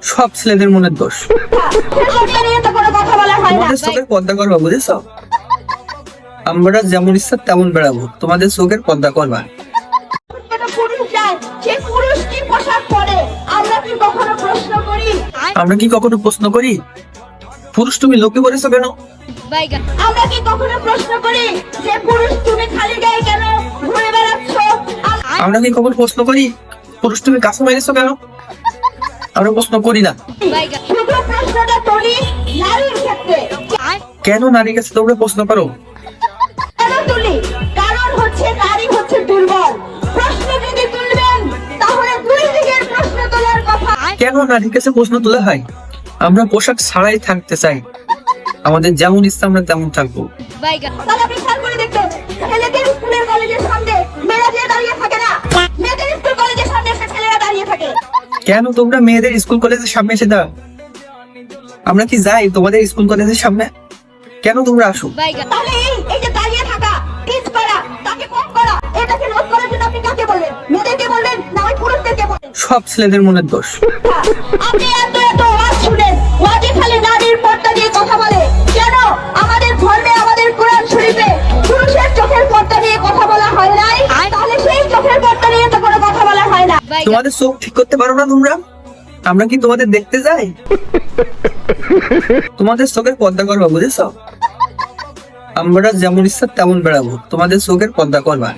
সব ছেলেদের মনের দোষ। তোমাদের চোখের পর্দা করবা, বুঝেছো? আমরা যেমন ইচ্ছা তেমন বেড়াবো, তোমাদের চোখের পর্দা করবা। আমরা কি কখনো প্রশ্ন করি পুরুষ তুমি লোকে বলেছো কেন? আমরা কি কখনো প্রশ্ন করি যে পুরুষ তুমি খালি গায়ে কেন ঘুরে বেড়াচ্ছ? আমরা কি কখনো প্রশ্ন করি পুরুষ তুমি কাছে মেরেছো কেন? আমরা প্রশ্ন করি না। শুধু প্রশ্নটা করি নারীর ক্ষেত্রে। কেন নারীর কাছে তোমরা প্রশ্ন করো? কেন তুলি? কারণ হচ্ছে নারী হচ্ছে দুর্বল। প্রশ্ন যদি তুলবেন তাহলে দুই দিকের প্রশ্ন তোলার কথা। কেন নারীর কাছে প্রশ্ন তোলা হয়? আমরা পোশাক ছাড়াই থাকতে চাই, আমাদের যেমন ইচ্ছা আমরা তেমন থাকবো। তাহলে আপনি খেয়াল করে দেখবেন, ছেলেদের স্কুলের কলেজের সামনে মেয়েরা যে দাঁড়িয়ে থাকে না, মেয়েদের স্কুল কলেজের সামনে এসে ছেলেরা দাঁড়িয়ে থাকে। কেন তোমরা মেয়েদের স্কুল কলেজের সামনে এসে দাঁড়াও? আমরা কি যাই তোমাদের স্কুল কলেজের সামনে? কেন তোমরা আসো? তাহলে এই যে দাঁড়িয়ে থাকা, টিচ করা, তাকে কম করা, এটাকে রোধ করার জন্য আপনি কাকে বলবেন? মেয়েদেরকে বলবেন না ওই পুরুষদেরকে বলবেন? সব ছেলেদের মনের দোষ। আপনি এত ওয়াজ শুনেন, ওয়াজে খালি নারীর পর্দা দিয়ে কথা বলে। কেন আমাদের ধর্মে, আমাদের কোরআন শরীফে পুরুষের চোখের পর্দা নিয়ে কথা বলা হয় নাই? তাহলে সেই চোখের পর্দা নিয়ে তো কোনো কথা বলা হয় না। তোমাদের চোখ ঠিক করতে পারো না তোমরা? আমরা কি তোমাদের দেখতে যাই? তোমাদের চোখের পর্দা করবা, বুঝেছো? আমরা যেমন ইচ্ছা তেমন বেড়াবো, তোমাদের চোখের পর্দা করবা।